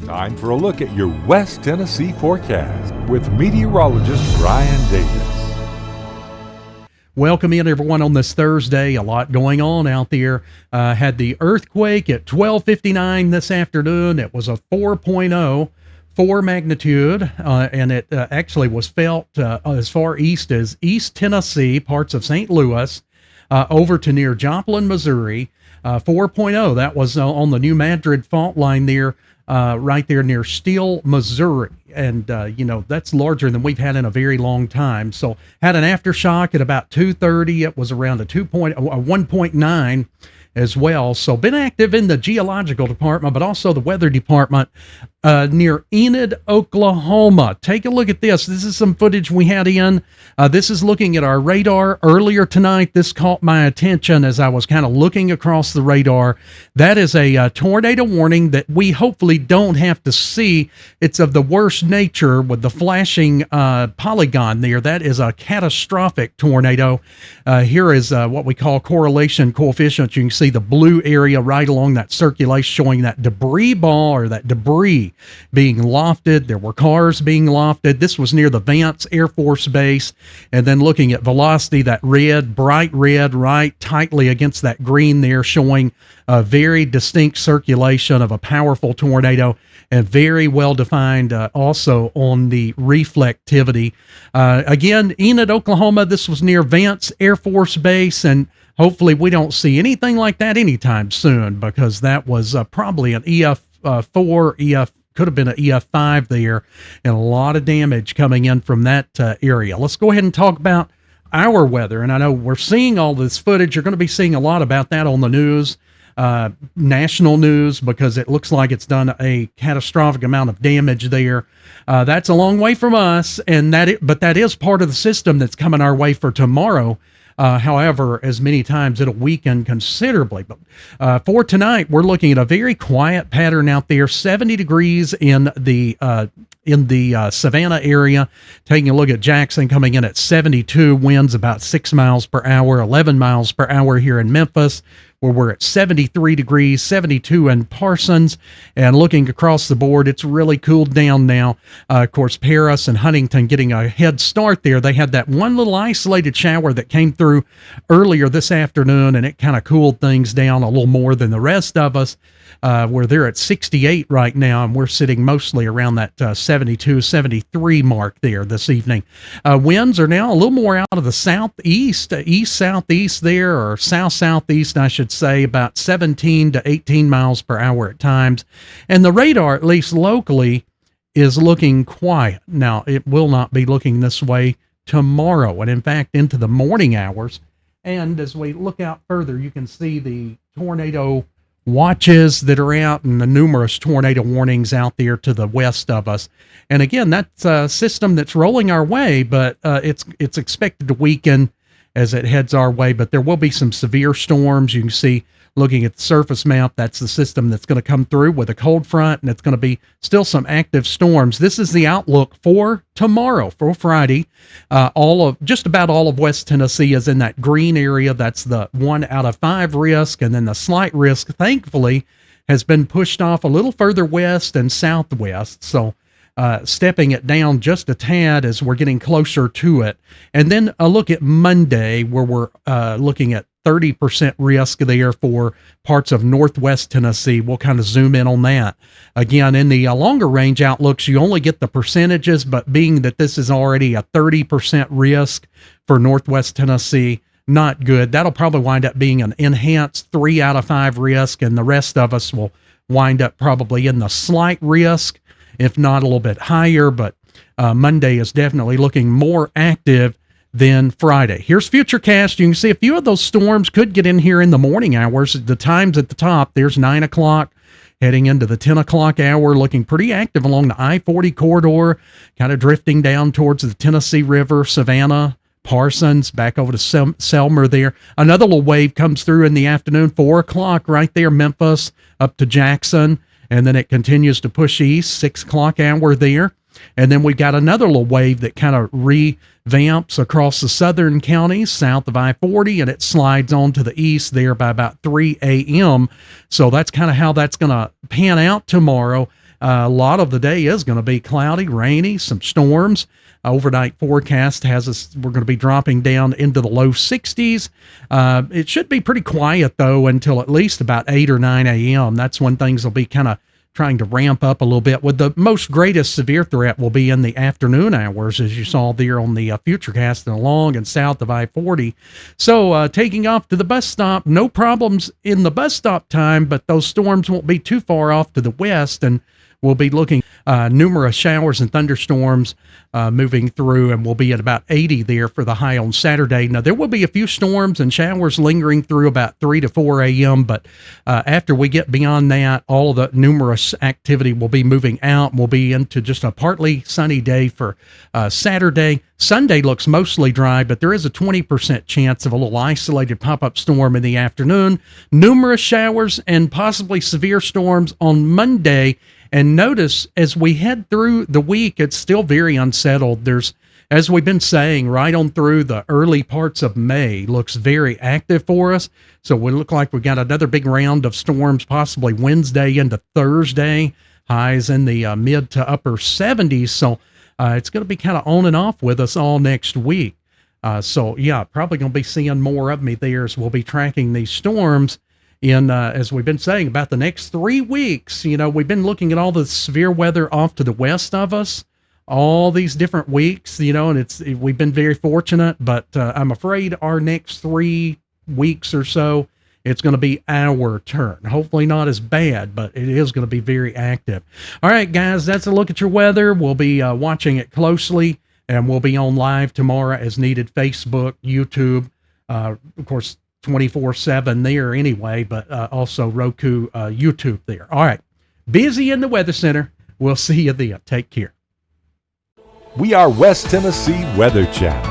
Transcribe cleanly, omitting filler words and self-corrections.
Time for a look at your West Tennessee forecast with meteorologist Brian Davis. Welcome in, everyone, on this Thursday. A lot going on out there. Had the earthquake at 12:59 this afternoon. It was a 4.0, 4 magnitude, and it actually was felt as far east as East Tennessee, parts of St. Louis, over to near Joplin, Missouri. 4.0, that was on the New Madrid fault line there. Right there near Steele, Missouri. And, that's larger than we've had in a very long time. So had an aftershock at about 2:30. It was around a 1.9 as well. So been active in the geological department, but also the weather department near Enid, Oklahoma. Take a look at this. This is some footage we had in. This is looking at our radar earlier tonight. This caught my attention as I was kind of looking across the radar. That is a tornado warning that we hopefully don't have to see. It's of the worst nature with the flashing polygon there. That is a catastrophic tornado. Here is what we call correlation coefficient. You can see the blue area right along that circulation showing that debris ball or that debris being lofted. There were cars being lofted. This was near the Vance Air Force Base. And then looking at velocity, that red, bright red, right tightly against that green there, showing a very distinct circulation of a powerful tornado and very well defined also on the reflectivity. Again, Enid, Oklahoma, this was near Vance Air Force Base, and hopefully we don't see anything like that anytime soon, because that was probably an EF4, could have been an EF5 there, and a lot of damage coming in from that area. Let's go ahead and talk about our weather. And I know we're seeing all this footage. You're going to be seeing a lot about that on the news, national news, because it looks like it's done a catastrophic amount of damage there. That's a long way from us, but that is part of the system that's coming our way for tomorrow. However, as many times it'll weaken considerably. But for tonight, we're looking at a very quiet pattern out there. 70 degrees in the Savannah area. Taking a look at Jackson, coming in at 72, winds about 6 miles per hour, 11 miles per hour here in Memphis, where we're at 73 degrees, 72 in Parsons. And looking across the board, it's really cooled down now. Of course, Paris and Huntington getting a head start there. They had that one little isolated shower that came through earlier this afternoon, and it kind of cooled things down a little more than the rest of us. Where they're at 68 right now, and we're sitting mostly around that 72, 73 mark there this evening. Winds are now a little more out of the southeast, east-southeast there, or south-southeast, I should say, about 17 to 18 miles per hour at times. And the radar, at least locally, is looking quiet. Now, it will not be looking this way tomorrow, and in fact, into the morning hours. And as we look out further, you can see the tornado watches that are out and the numerous tornado warnings out there to the west of us. And again, that's a system that's rolling our way, but it's expected to weaken as it heads our way. But there will be some severe storms. You can see, looking at the surface map, that's the system that's going to come through with a cold front, and it's going to be still some active storms. This is the outlook for tomorrow, for Friday. Just about all of West Tennessee is in that green area. That's the 1 out of 5 risk, and then the slight risk, thankfully, has been pushed off a little further west and southwest. So stepping it down just a tad as we're getting closer to it. And then a look at Monday, where we're looking at 30% risk there for parts of northwest Tennessee. We'll kind of zoom in on that. Again, in the longer range outlooks, you only get the percentages, but being that this is already a 30% risk for northwest Tennessee, not good. That'll probably wind up being an enhanced 3 out of 5 risk, and the rest of us will wind up probably in the slight risk, if not a little bit higher. But Monday is definitely looking more active than Friday. Here's Futurecast. You can see a few of those storms could get in here in the morning hours. The times at the top, there's 9 o'clock, heading into the 10 o'clock hour, looking pretty active along the I-40 corridor, kind of drifting down towards the Tennessee River, Savannah, Parsons, back over to Selmer there. Another little wave comes through in the afternoon, 4 o'clock right there, Memphis, up to Jackson, and then it continues to push east, 6 o'clock hour there. And then we got another little wave that kind of revamps across the southern counties south of I-40, and it slides on to the east there by about 3 a.m. So that's kind of how that's going to pan out tomorrow. A lot of the day is going to be cloudy, rainy, some storms. Overnight forecast has us, we're going to be dropping down into the low 60s. It should be pretty quiet, though, until at least about 8 or 9 a.m. That's when things will be kind of trying to ramp up a little bit, with the most greatest severe threat will be in the afternoon hours, as you saw there on the Futurecast and along and south of I-40. So taking off to the bus stop, no problems in the bus stop time, but those storms won't be too far off to the west, and we'll be looking numerous showers and thunderstorms moving through, and we'll be at about 80 there for the high on Saturday. Now, there will be a few storms and showers lingering through about 3 to 4 a.m., but after we get beyond that, all of the numerous activity will be moving out, and we'll be into just a partly sunny day for Saturday. Sunday looks mostly dry, but there is a 20% chance of a little isolated pop-up storm in the afternoon. Numerous showers and possibly severe storms on Monday. And notice, as we head through the week, it's still very unsettled. There's, as we've been saying, right on through the early parts of May, looks very active for us. So we look like we've got another big round of storms, possibly Wednesday into Thursday, highs in the mid to upper 70s. So it's going to be kind of on and off with us all next week. So yeah, probably going to be seeing more of me there as we'll be tracking these storms. In as we've been saying, about the next 3 weeks. You know, we've been looking at all the severe weather off to the west of us, all these different weeks, you know, and we've been very fortunate, but I'm afraid our next 3 weeks or so, it's going to be our turn. Hopefully not as bad, but it is going to be very active. All right, guys, that's a look at your weather. We'll be watching it closely, and we'll be on live tomorrow as needed. Facebook, YouTube, of course, 24/7 there anyway, but also Roku, YouTube there. All right. Busy in the Weather Center. We'll see you then. Take care. We are West Tennessee Weather Channel.